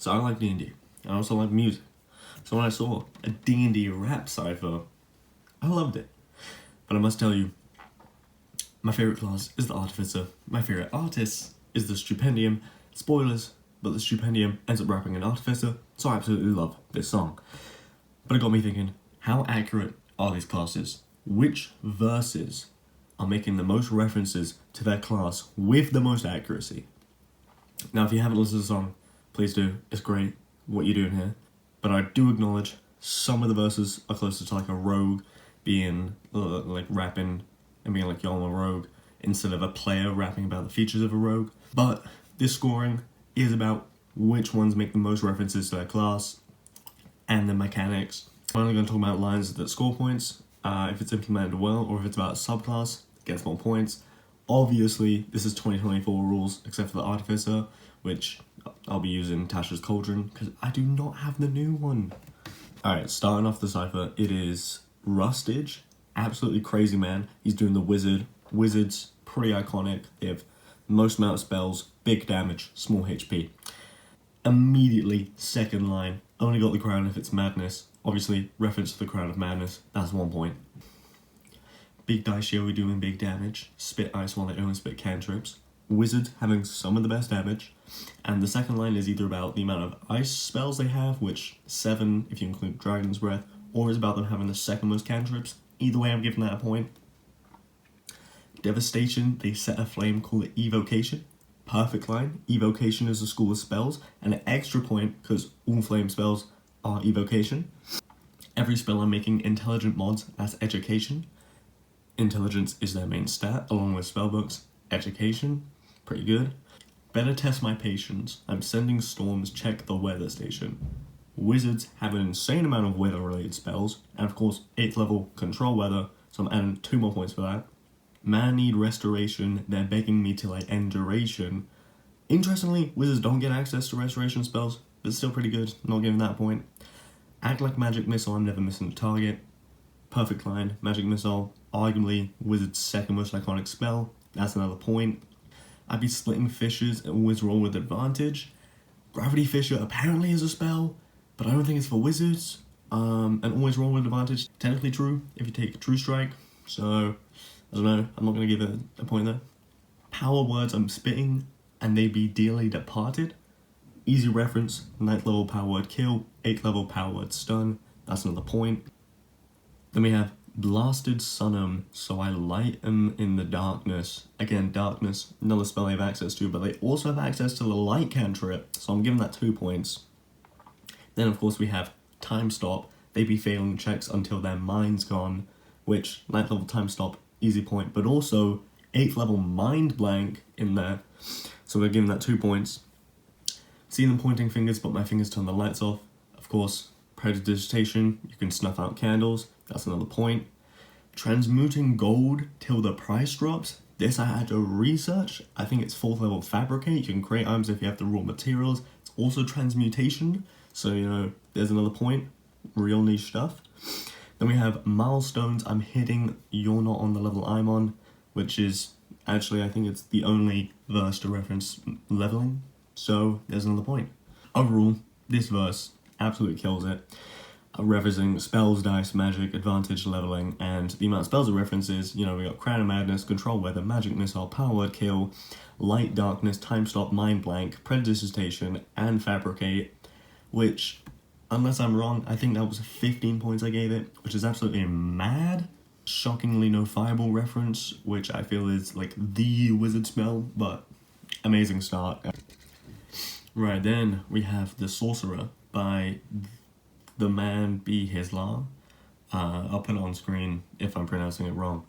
So I like D&D. I also like music. So when I saw a D&D rap cypher, I loved it. But I must tell you, my favourite class is the Artificer. My favourite artist is the Stupendium. Spoilers, but the Stupendium ends up rapping an Artificer, so I absolutely love this song. But it got me thinking, how accurate are these classes? Which verses are making the most references to their class with the most accuracy? Now, if you haven't listened to the song, please do. It's great what you're doing here. But I do acknowledge some of the verses are closer to like a rogue being like rapping and being like, yo, I'm a rogue, instead of a player rapping about the features of a rogue. But this scoring is about which ones make the most references to their class and the mechanics. I'm only going to talk about lines that score points. If it's implemented well, or if it's about a subclass, it gets more points. Obviously, this is 2024 rules, except for the Artificer, which I'll be using Tasha's Cauldron, because I do not have the new one. Alright, starting off the cypher, it is Rustage. Absolutely crazy man. He's doing the wizard. Wizards, pretty iconic. They have most amount of spells, big damage, small HP. Immediately, second line, only got the crown if it's madness. Obviously, reference to the Crown of Madness, that's 1 point. Big dice here, we're doing big damage. Spit ice while they only spit cantrips. Wizards having some of the best damage. And the second line is either about the amount of ice spells they have, which 7 if you include Dragon's Breath, or is about them having the second most cantrips. Either way, I'm giving that a point. Devastation, they set a flame, call it Evocation. Perfect line. Evocation is a school of spells, and an extra point because all flame spells are Evocation. Every spell I'm making intelligent mods, that's Education. Intelligence is their main stat, along with spellbooks. Education, pretty good. Better test my patience. I'm sending storms, check the weather station. Wizards have an insane amount of weather-related spells, and of course, 8th level control weather, so I'm adding 2 more points for that. Man need restoration, they're begging me till I end duration. Interestingly, wizards don't get access to restoration spells, but it's still pretty good, not giving that point. Act like magic missile, I'm never missing the target. Perfect line, magic missile, arguably wizard's second most iconic spell, that's another point. I'd be splitting fissures and always roll with advantage. Gravity fissure apparently is a spell, but I don't think it's for wizards. And always roll with advantage, technically true if you take True Strike, so I don't know, I'm not going to give it a point there. Power words I'm spitting, and they be dearly departed. Easy reference, 9th level power word kill, 8th level power word stun, that's another point. Then we have Blasted Sun'em, so I light 'em in the darkness. Again, darkness, another spell they have access to, but they also have access to the light cantrip, so I'm giving that 2 points. Then of course we have Time Stop, they be failing checks until their mind's gone, which 9th level Time Stop, easy point, but also 8th level Mind Blank in there, so we're giving that 2 points. See them pointing fingers, but my fingers turn the lights off. Of course, prestidigitation, you can snuff out candles, that's another point. Transmuting gold till the price drops, this I had to research. I think it's 4th level Fabricate, you can create items if you have the raw materials. It's also transmutation, so you know, there's another point, real niche stuff. Then we have milestones, I'm hitting, you're not on the level I'm on, which is actually, I think it's the only verse to reference leveling, so there's another point. Overall, this verse absolutely kills it. Referencing spells, dice, magic, advantage, leveling, and the amount of spells it references, you know, we got Crown of Madness, Control Weather, Magic Missile, Power Word Kill, Light Darkness, Time Stop, Mind Blank, Prestidigitation, and Fabricate, which, unless I'm wrong, I think that was 15 points I gave it, which is absolutely mad. Shockingly no Fireball reference, which I feel is like the wizard spell, but amazing start. Right, then we have the Sorcerer by the man be his law. I'll put it on screen if I'm pronouncing it wrong.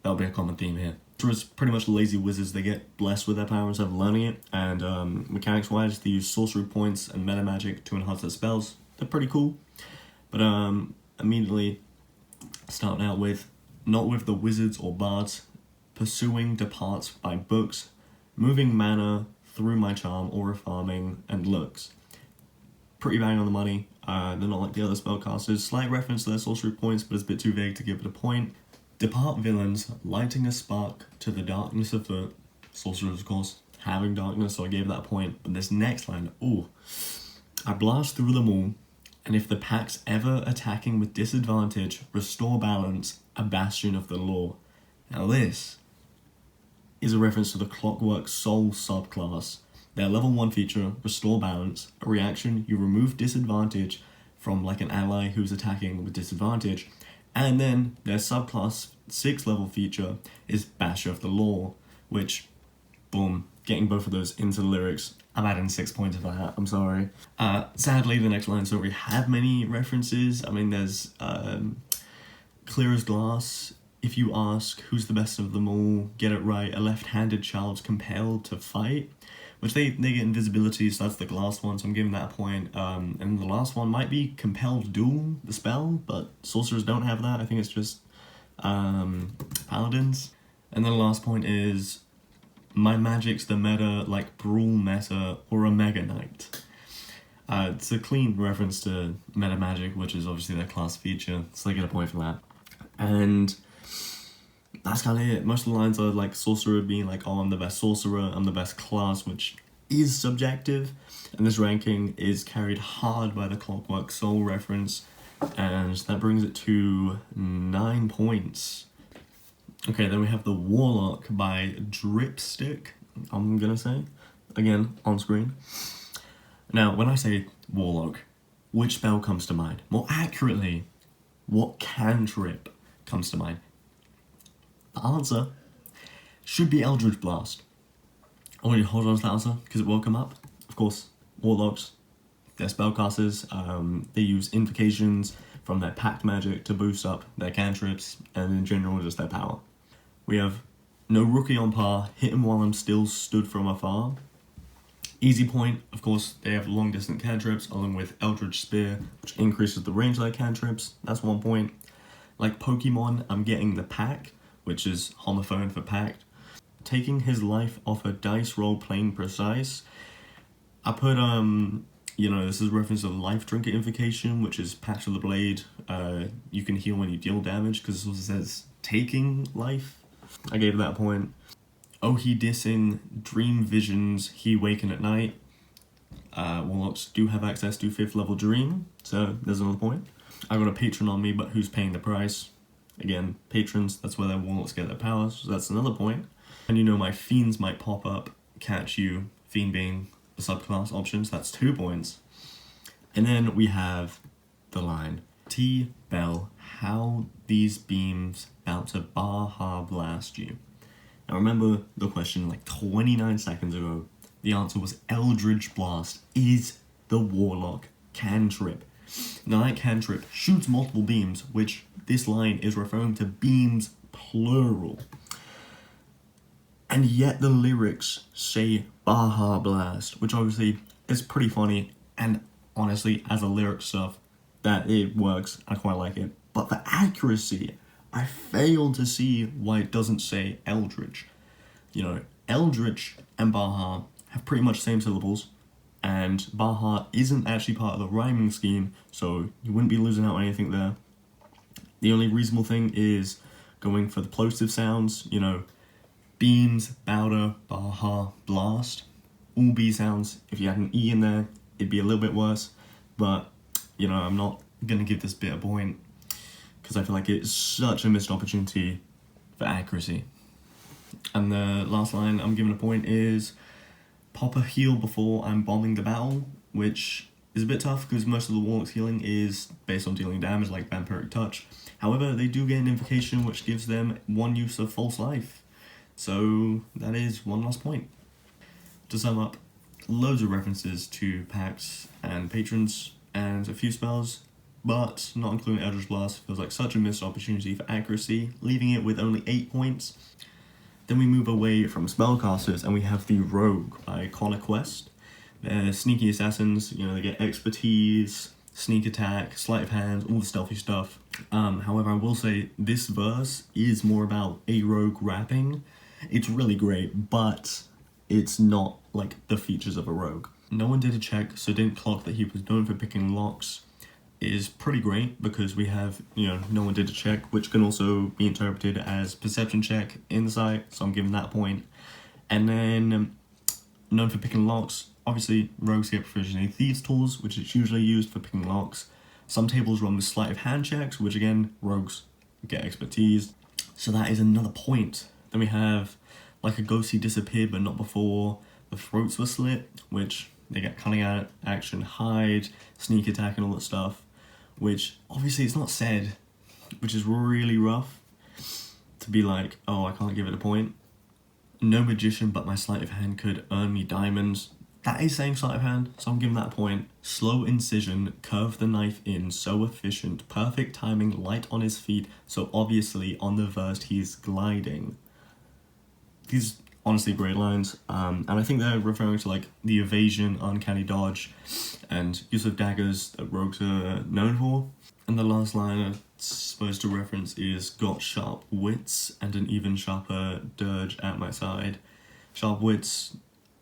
That'll be a common theme here. So it's pretty much lazy wizards, they get blessed with their power instead of learning it, and mechanics wise they use sorcery points and meta magic to enhance their spells. They're pretty cool, but immediately starting out with, not with the wizards or bards, pursuing departs by books, moving mana through my charm, aura farming, and looks. Pretty bang on the money. They're not like the other spellcasters. Slight reference to their sorcery points, but it's a bit too vague to give it a point. Depart villains, lighting a spark to the darkness afoot. Sorcerers, of course, having darkness, so I gave that a point. But this next line, ooh, I blast through them all, and if the pack's ever attacking with disadvantage, restore balance, a bastion of the law. Now this is a reference to the Clockwork Soul subclass. Their level 1 feature, restore balance, a reaction, you remove disadvantage from like an ally who's attacking with disadvantage, and then their subclass 6 level feature is Basher of the Law, which, boom, getting both of those into the lyrics. I'm adding 6 points for that, I'm sorry. Sadly, the next line doesn't really have many references. I mean, there's clear as glass. If you ask who's the best of them all, get it right. A left-handed child's compelled to fight, which they get invisibility, so that's the last one, so I'm giving that a point. And the last one might be compelled duel, the spell, but sorcerers don't have that. I think it's just paladins. And then the last point is my magic's the meta like Brawl Meta or a Mega Knight. It's a clean reference to meta magic, which is obviously their class feature, so they get a point for that. And that's kind of it. Most of the lines are like Sorcerer being like, oh, I'm the best Sorcerer, I'm the best class, which is subjective. And this ranking is carried hard by the Clockwork Soul reference, and that brings it to 9 points. Okay, then we have the Warlock by Dripstick, I'm gonna say, again, on screen. Now, when I say Warlock, which spell comes to mind? More accurately, what cantrip comes to mind? The answer should be Eldritch Blast. I want you to hold on to that answer, because it will come up. Of course, Warlocks, they're spellcasters, they use invocations from their pact magic to boost up their cantrips, and in general, just their power. We have no rookie on par, hit him while I'm still stood from afar. Easy point, of course, they have long distance cantrips, along with Eldritch Spear, which increases the range of their cantrips, that's 1 point. Like Pokemon, I'm getting the Pack, which is homophone for pact. Taking his life off a dice roll plain precise. I put, this is a reference to the Life Drinker Invocation, which is Patch of the Blade. You can heal when you deal damage, because it also says taking life. I gave that a point. Oh, he dissing Dream Visions, he waken at night. Warlocks do have access to 5th level Dream, so there's another point. I got a patron on me, but who's paying the price? Again, patrons, that's where their Warlocks get their powers, so that's another point. And my Fiends might pop up, catch you, Fiend being the subclass options, that's 2 points. And then we have the line, T-Bell, how these beams about to Baja blast you. Now remember the question like 29 seconds ago, the answer was Eldritch Blast is the Warlock cantrip. Now that cantrip shoots multiple beams, which this line is referring to beams plural. And yet the lyrics say Baja Blast, which obviously is pretty funny, and honestly, as a lyric stuff, that it works, I quite like it. But for accuracy, I fail to see why it doesn't say Eldritch. Eldritch and Baja have pretty much the same syllables, and Baja isn't actually part of the rhyming scheme, so you wouldn't be losing out on anything there. The only reasonable thing is going for the plosive sounds, beams, Bowder, Baja, Blast. All B sounds, if you had an E in there, it'd be a little bit worse, but, I'm not going to give this bit a point, because I feel like it's such a missed opportunity for accuracy. And the last line I'm giving a point is pop a heal before I'm bombing the battle, which is a bit tough because most of the Warlock's healing is based on dealing damage like Vampiric Touch. However, they do get an invocation which gives them 1 use of false life. So that is 1 last point. To sum up, loads of references to pacts and patrons and a few spells, but not including Eldritch Blast feels like such a missed opportunity for accuracy, leaving it with only 8 points. Then we move away from spellcasters and we have the Rogue by Conquest. They're sneaky assassins, they get expertise, sneak attack, sleight of hand, all the stealthy stuff. However, I will say this verse is more about a rogue rapping. It's really great, but it's not like the features of a rogue. No one did a check, so didn't clock that he was known for picking locks. Is pretty great because we have, no one did a check, which can also be interpreted as perception check, insight, so I'm giving that a point. And then, known for picking locks, obviously, rogues get proficiency in thieves' tools, which is usually used for picking locks. Some tables run with sleight of hand checks, which again, rogues get expertise. So that is another point. Then we have like a ghosty disappeared but not before the throats were slit, which they get cunning action, hide, sneak attack and all that stuff, which obviously it's not said, which is really rough to be like, oh, I can't give it a point. No magician but my sleight of hand could earn me diamonds. That is saying sleight of hand, so I'm giving that a point. Slow incision, curve the knife in, so efficient, perfect timing, light on his feet, so obviously on the verse he's gliding. These honestly great lines, and I think they're referring to like the evasion, uncanny dodge, and use of daggers that rogues are known for. And the last line it's supposed to reference is got sharp wits and an even sharper dirge at my side. Sharp wits,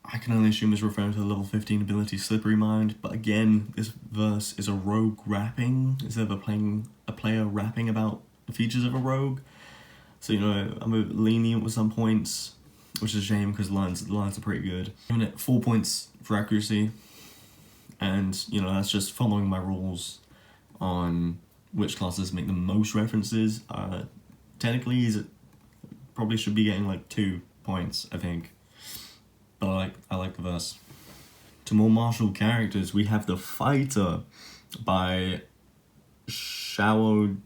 I can only assume is referring to the level 15 ability Slippery Mind, but again, this verse is a rogue rapping instead of a player rapping about the features of a rogue. So, you know, I'm a bit lenient with some points, which is a shame because the lines are pretty good. Giving it 4 points for accuracy, and, you know, that's just following my rules on which classes make the most references. Technically, he's probably should be getting like 2 points, I think. But I like the verse. To more martial characters, we have the Fighter by Shaodo.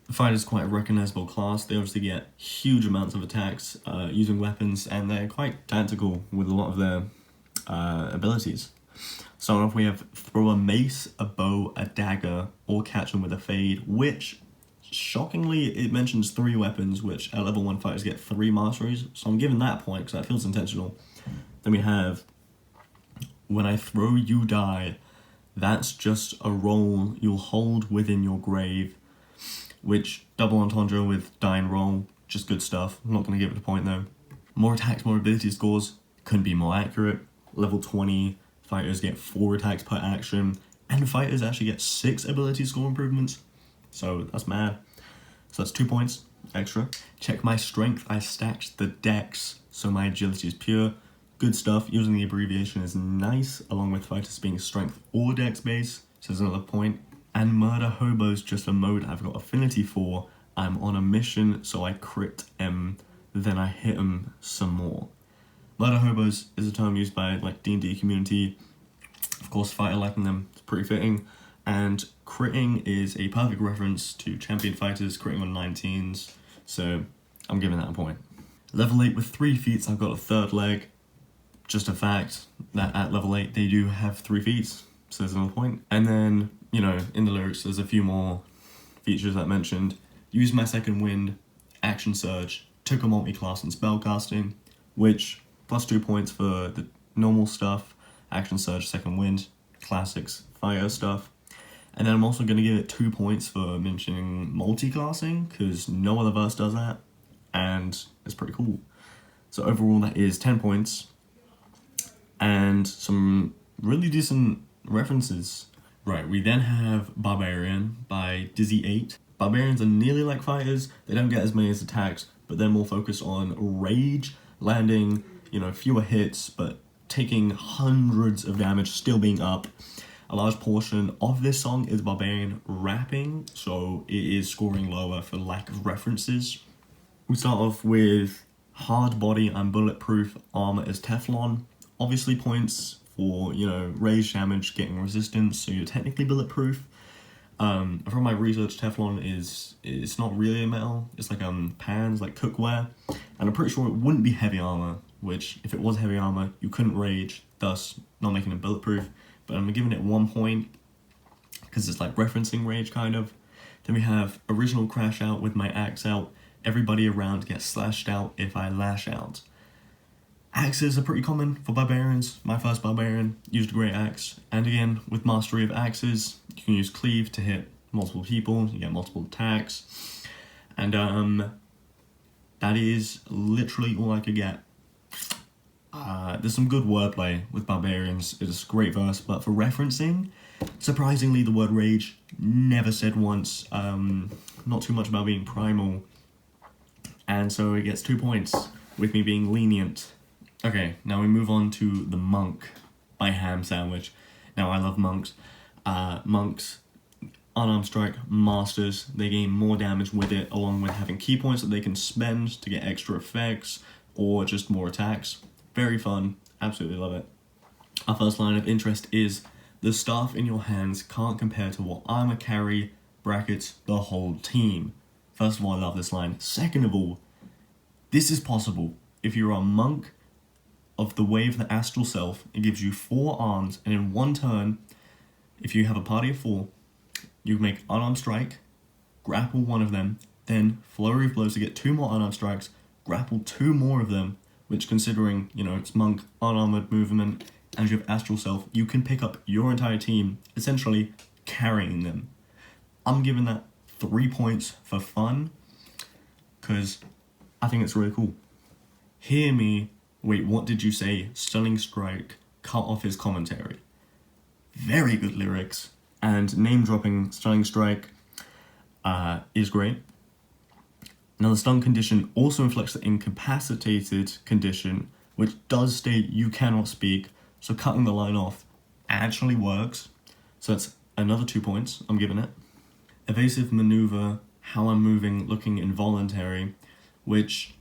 The Fighter is quite a recognizable class. They obviously get huge amounts of attacks using weapons, and they're quite tactical with a lot of their abilities. Starting off, we have throw a mace, a bow, a dagger, or catch them with a fade, which, shockingly, it mentions 3 weapons, which at level 1 fighters get 3 masteries, so I'm giving that point because that feels intentional. Then we have, when I throw you die, that's just a roll you'll hold within your grave, which double entendre with die and roll, just good stuff. I'm not going to give it a point though. More attacks, more ability scores, couldn't be more accurate. Level 20, fighters get 4 attacks per action, and fighters actually get 6 ability score improvements, so that's mad. So that's 2 points extra. Check my strength, I stacked the dex, so my agility is pure. Good stuff, using the abbreviation is nice, along with fighters being strength or dex base, so there's another point. And murder hobo's just a mode I've got affinity for. I'm on a mission, so I crit M, then I hit him some more. Murder hobos is a term used by like D&D community. Of course, fighter liking them, it's pretty fitting. And critting is a perfect reference to champion fighters critting on 19s, so I'm giving that a point. Level 8 with 3 feats, I've got a third leg. Just a fact that at level 8 they do have 3 feats, so there's another point. And then, you know, in the lyrics there's a few more features that I mentioned. Use my second wind, action surge, took a multi-class and spellcasting, which plus 2 points for the normal stuff, action surge, second wind, classics, fire stuff. And then I'm also going to give it 2 points for mentioning multi-classing, because no other verse does that, and it's pretty cool. So overall that is 10 points, and some really decent references. Right, we then have Barbarian by Dizzy8. Barbarians are nearly like fighters, they don't get as many as attacks, but they're more focused on rage, landing, you know, fewer hits, but taking hundreds of damage, still being up. A large portion of this song is Barbarian rapping, so it is scoring lower for lack of references. We start off with hard body and bulletproof, armor is Teflon. Obviously points for, you know, rage damage, getting resistance, so you're technically bulletproof. From my research, Teflon it's not really a metal, it's like pans, like cookware, and I'm pretty sure it wouldn't be heavy armor, which if it was heavy armor, you couldn't rage, thus not making it bulletproof, but I'm giving it 1 point, because it's like referencing rage kind of. Then we have original crash out with my axe out, everybody around gets slashed out if I lash out. Axes are pretty common for barbarians. My first barbarian used a great axe, and again, with mastery of axes, you can use cleave to hit multiple people, you get multiple attacks, and that is literally all I could get. There's some good wordplay with barbarians, it's a great verse, but for referencing, surprisingly the word rage, never said once, not too much about being primal, and so it gets 2 points, with me being lenient. Okay, now we move on to the monk. by Ham Sandwich. Now, I love monks. Monks, unarmed strike, masters, they gain more damage with it, along with having key points that they can spend to get extra effects, or just more attacks. Very fun, absolutely love it. Our first line of interest is, the staff in your hands can't compare to what armor carry, brackets, the whole team. First of all, I love this line. Second of all, this is possible. If you're a monk of the Way of the Astral Self, it gives you 4 arms, and in one turn, if you have a party of 4, you make unarmed strike, grapple 1 of them, then flurry of blows to get 2 more unarmed strikes, grapple 2 more of them, which, considering, you know, it's monk, unarmored movement, and you have astral self, you can pick up your entire team, essentially carrying them. I'm giving that 3 points for fun, because I think it's really cool. Hear me, wait, what did you say? Stunning Strike cut off his commentary. Very good lyrics, and name dropping Stunning Strike is great. Now, the stun condition also inflicts the incapacitated condition, which does state you cannot speak, so cutting the line off actually works. So that's another 2 points I'm giving it. Evasive maneuver, how I'm moving, looking involuntary, which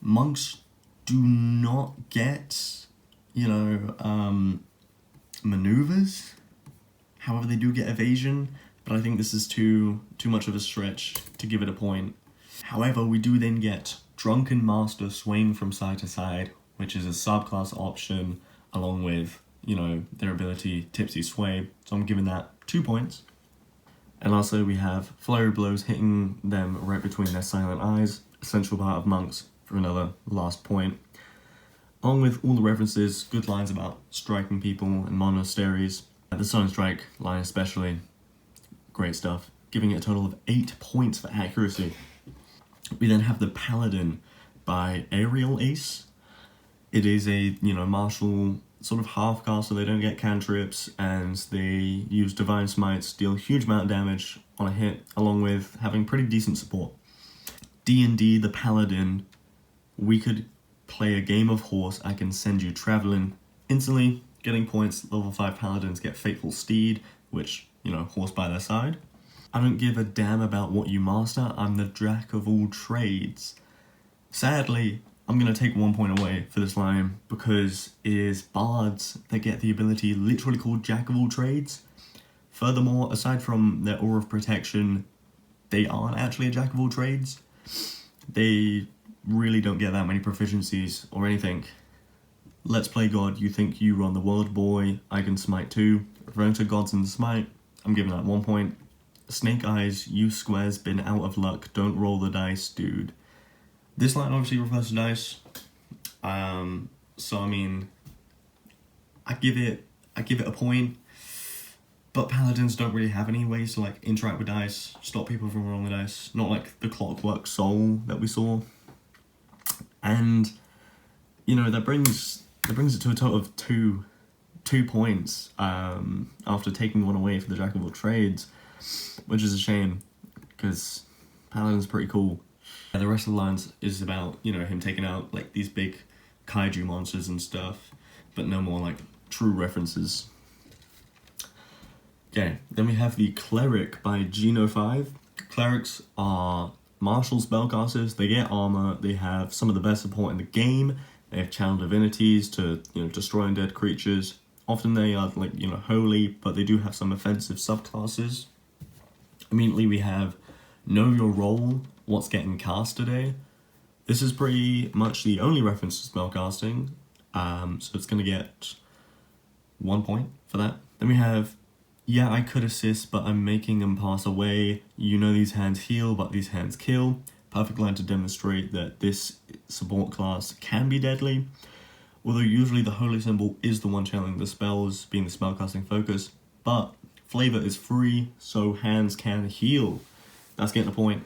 monks do not get, maneuvers. However, they do get evasion, but I think this is too much of a stretch to give it a point. However, we do then get Drunken Master swaying from side to side, which is a subclass option, along with, their ability Tipsy Sway, so I'm giving that 2 points. And also we have Flurry Blows hitting them right between their silent eyes, essential part of monks, for another last point. Along with all the references, good lines about striking people and monasteries. The Stunning Strike line especially, great stuff, giving it a total of 8 points for accuracy. We then have the Paladin by Aerial Ace. It is a, martial sort of half cast, so they don't get cantrips, and they use Divine Smites, deal a huge amount of damage on a hit, along with having pretty decent support. D&D, the Paladin, we could play a game of horse, I can send you traveling. Instantly, getting points, level 5 Paladins get Fateful Steed, which, horse by their side. I don't give a damn about what you master, I'm the jack of all trades. Sadly, I'm going to take 1 point away for this line, because it is bards that get the ability literally called Jack of all Trades. Furthermore, aside from their aura of protection, they aren't actually a Jack of all Trades. They really don't get that many proficiencies or anything. Let's play God, you think you run the world, boy, I can smite too. Referring to gods in the smite, I'm giving that 1 point. Snake Eyes, you squares been out of luck, don't roll the dice, dude. This line obviously refers to dice, so I mean, I give it a point, but Paladins don't really have any ways to interact with dice, stop people from rolling the dice, not like the Clockwork Soul that we saw, and that brings it to a total of two points after taking 1 away for the Jack of all Trades, which is a shame because Paladin's pretty cool. The rest of the lines is about, him taking out, these big kaiju monsters and stuff, but no more, true references. Okay, then we have the Cleric by Geno5. Clerics are martial spellcasters, they get armor, they have some of the best support in the game, they have channel divinities to, destroy undead creatures. Often they are, holy, but they do have some offensive subclasses. Immediately we have Know Your Role, What's Getting Cast Today. This is pretty much the only reference to spellcasting, so it's going to get 1 point for that. Then we have, yeah, I could assist, but I'm making them pass away. These hands heal, but these hands kill. Perfect line to demonstrate that this support class can be deadly. Although usually the holy symbol is the one channeling the spells, being the spellcasting focus, but flavor is free, so hands can heal. That's getting a point.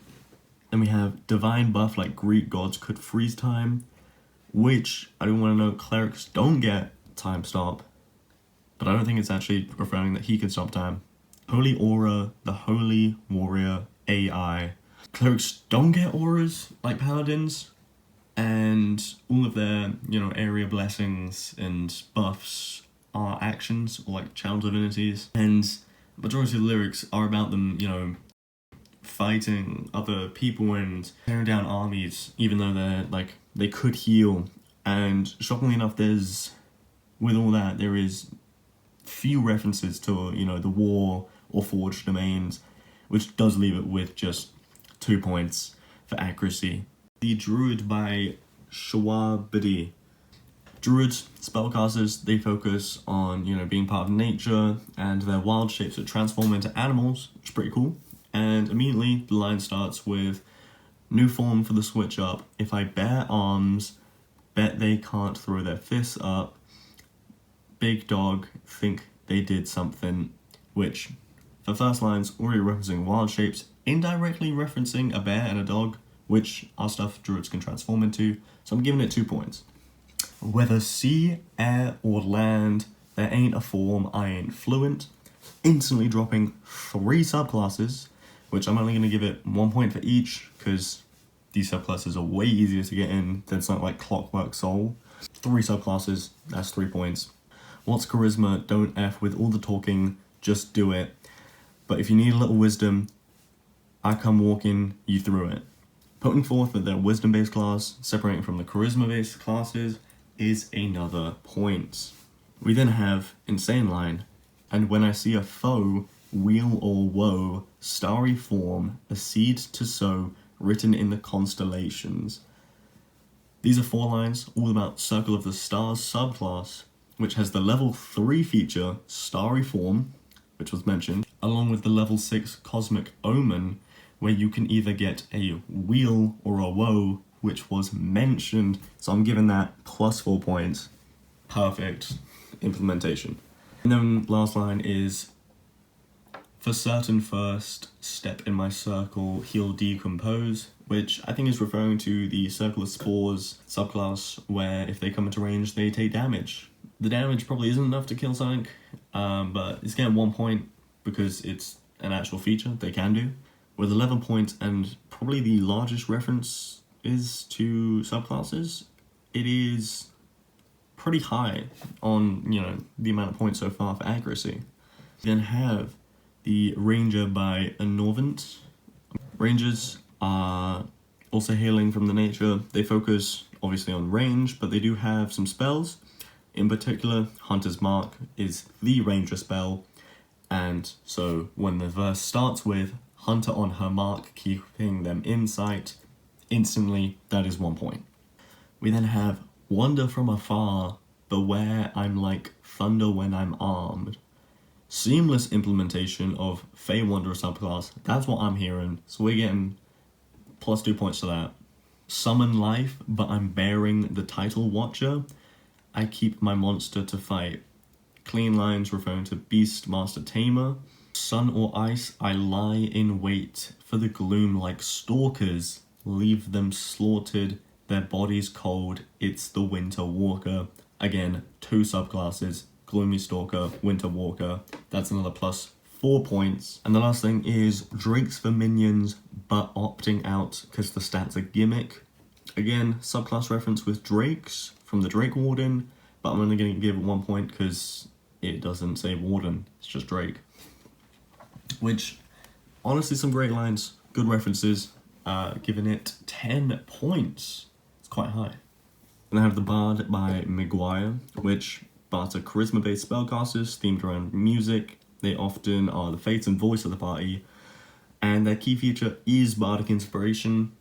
Then we have divine buff like Greek gods could freeze time, which I don't want to know, clerics don't get time stop, but I don't think it's actually referring that he can stop time. Holy aura, the holy warrior AI. Clerics don't get auras like paladins, and all of their, area blessings and buffs are actions or like channel divinities, and majority of the lyrics are about them, you know, fighting other people and tearing down armies, even though they're like, they could heal. And shockingly enough, with all that, there is few references to, you know, the war or forged domains, which does leave it with just 2 points for accuracy. The Druid by Shawabadi. Druids, spellcasters, they focus on, you know, being part of nature and their wild shapes that transform into animals, which is pretty cool. And immediately the line starts with new form for the switch up. If I bear arms, bet they can't throw their fists up. Big dog, think they did something, which for first lines already referencing wild shapes, indirectly referencing a bear and a dog, which are stuff druids can transform into, so I'm giving it 2 points. Whether sea, air, or land, there ain't a form I ain't fluent. Instantly dropping 3 subclasses, which I'm only going to give it 1 point for each, because these subclasses are way easier to get in than something like Clockwork Soul. 3 subclasses, that's 3 points. What's charisma? Don't F with all the talking, just do it. But if you need a little wisdom, I come walking you through it. Putting forth that they're wisdom-based class, separating from the charisma-based classes, is another point. We then have Insane Line, and when I see a foe, weal or woe, starry form, a seed to sow, written in the constellations. These are 4 lines, all about Circle of the Stars subclass, which has the level 3 feature, Starry Form, which was mentioned, along with the level 6 Cosmic Omen, where you can either get a weal or a woe, which was mentioned, so I'm giving that plus 4 points. Perfect implementation. And then last line is, for certain first, step in my circle, heal, decompose, which I think is referring to the Circle of Spores subclass, where if they come into range, they take damage. The damage probably isn't enough to kill something, but it's getting 1 point because it's an actual feature they can do. With 11 points, and probably the largest reference is to subclasses, it is pretty high on, you know, the amount of points so far for accuracy. We then have the Ranger by Anorvant. Rangers are also hailing from the nature. They focus obviously on range, but they do have some spells. In particular, Hunter's Mark is the ranger spell, and so when the verse starts with Hunter on her mark, keeping them in sight, instantly that is 1 point. We then have Wander from afar, beware I'm like thunder when I'm armed. Seamless implementation of Fey Wanderer subclass, that's what I'm hearing, so we're getting plus 2 points to that. Summon life, but I'm bearing the title Watcher. I keep my monster to fight. Clean lines referring to Beast Master Tamer. Sun or ice, I lie in wait for the gloom like stalkers. Leave them slaughtered, their bodies cold. It's the Winter Walker. Again, 2 subclasses. Gloomy Stalker, Winter Walker. That's another plus 4 points. And the last thing is Drakes for minions, but opting out because the stats are gimmick. Again, subclass reference with Drakes from the Drake Warden, but I'm only going to give it 1 point because it doesn't say Warden, it's just Drake. Which, honestly, some great lines, good references, giving it 10 points. It's quite high. And I have the Bard by Maguire, which bards are charisma-based spellcasters themed around music. They often are the face and voice of the party, and their key feature is bardic inspiration.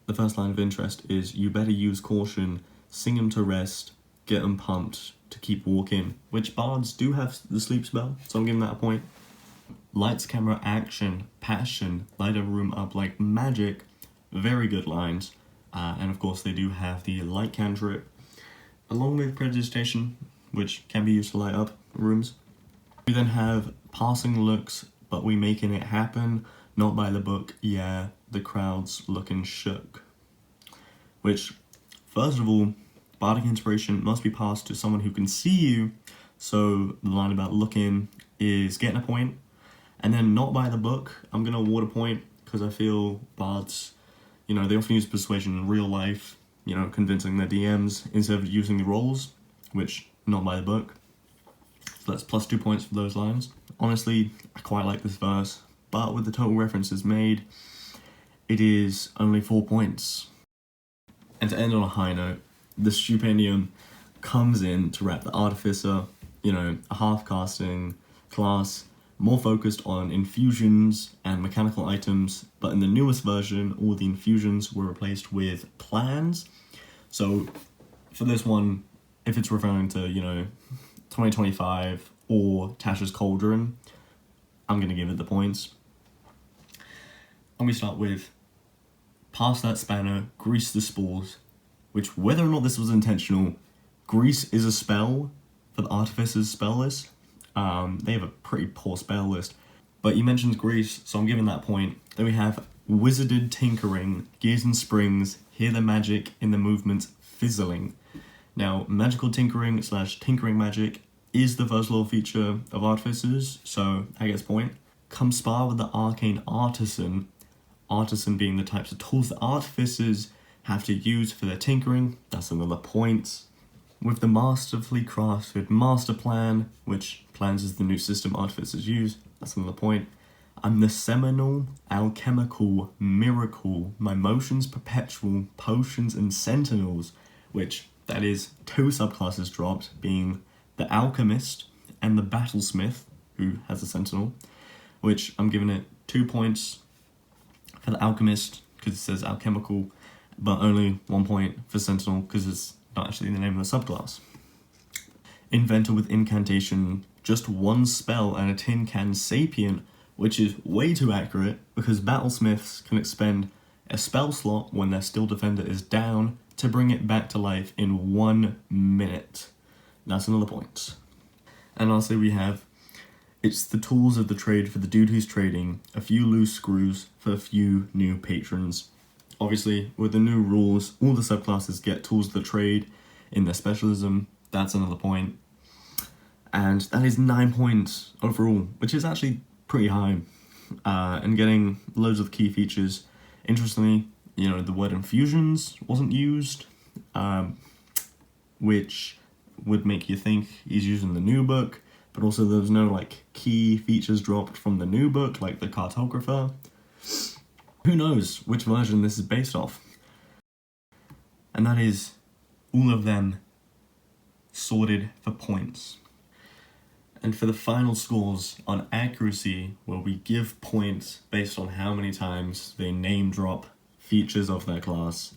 The first line of interest is, you better use caution, sing 'em to rest, get 'em pumped to keep walking, which bards do have the sleep spell, so I'm giving that a point. Lights, camera, action, passion, light a room up like magic, very good lines. And of course they do have the light cantrip, along with prestidigitation, which can be used to light up rooms. We then have passing looks, but we making it happen, not by the book, yeah, the crowd's looking shook. Which, first of all, bardic inspiration must be passed to someone who can see you, so the line about looking is getting a point. And then not by the book, I'm going to award a point, because I feel bards, you know, they often use persuasion in real life, you know, convincing their DMs instead of using the rolls, which, not by the book. So that's plus 2 points for those lines. Honestly, I quite like this verse, but with the total references made, it is only 4 points. And to end on a high note, the Stupendium comes in to wrap the Artificer, you know, a half-casting class, more focused on infusions and mechanical items, but in the newest version, all the infusions were replaced with plans. So for this one, if it's referring to, you know, 2025 or Tasha's Cauldron, I'm going to give it the points. And we start with Pass That Spanner, Grease the Spores, which, whether or not this was intentional, Grease is a spell for the Artificer's spell list. They have a pretty poor spell list, but you mentioned Grease, so I'm giving that point. Then we have Wizarded Tinkering, Gears and Springs, Hear the Magic in the Movement Fizzling. Now, magical tinkering / tinkering magic is the first level feature of Artificers, so I guess point. Come spar with the Arcane Artisan, Artisan being the types of tools that Artificers have to use for their tinkering, that's another point. With the masterfully crafted master plan, which plans is the new system Artificers use, that's another point. I'm the seminal, alchemical, miracle, my motions perpetual, potions and sentinels, which that is 2 subclasses dropped, being the alchemist and the battlesmith, who has a sentinel, which I'm giving it 2 points for the alchemist, because it says alchemical, but only 1 point for sentinel, because it's not actually the name of the subclass. Inventor with incantation, just 1 spell and a tin can sapient, which is way too accurate, because battlesmiths can expend a spell slot when their steel defender is down to bring it back to life in 1 minute. That's another point. And lastly we have, it's the tools of the trade for the dude who's trading, a few loose screws for a few new patrons. Obviously, with the new rules, all the subclasses get tools of the trade in their specialism. That's another point. And that is 9 points overall, which is actually pretty high. And getting loads of key features. Interestingly, you know, the word infusions wasn't used, which would make you think he's using the new book, but also there's no like key features dropped from the new book, like the cartographer. Who knows which version this is based off? And that is all of them sorted for points. And for the final scores on accuracy, where we give points based on how many times they name drop features of their class.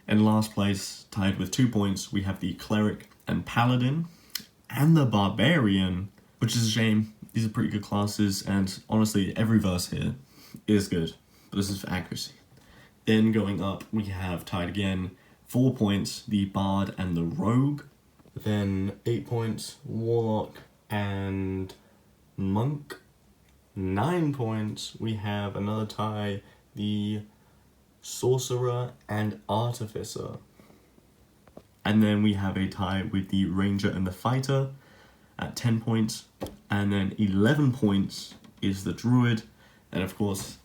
In last place, tied with 2 points, we have the Cleric and Paladin, and the Barbarian, which is a shame. These are pretty good classes, and honestly, every verse here is good. But this is for accuracy. Then going up, we have tied again, 4 points, the Bard and the Rogue. Then 8 points, Warlock and Monk. 9 points, we have another tie, the Sorcerer and Artificer. And then we have a tie with the Ranger and the Fighter at 10 points. And then 11 points is the Druid. And of course,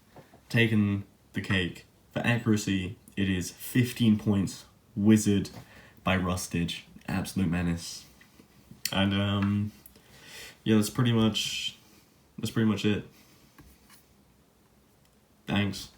taking the cake for accuracy, it is 15 points, Wizard by Rustage. Absolute menace. And yeah, that's pretty much it. Thanks.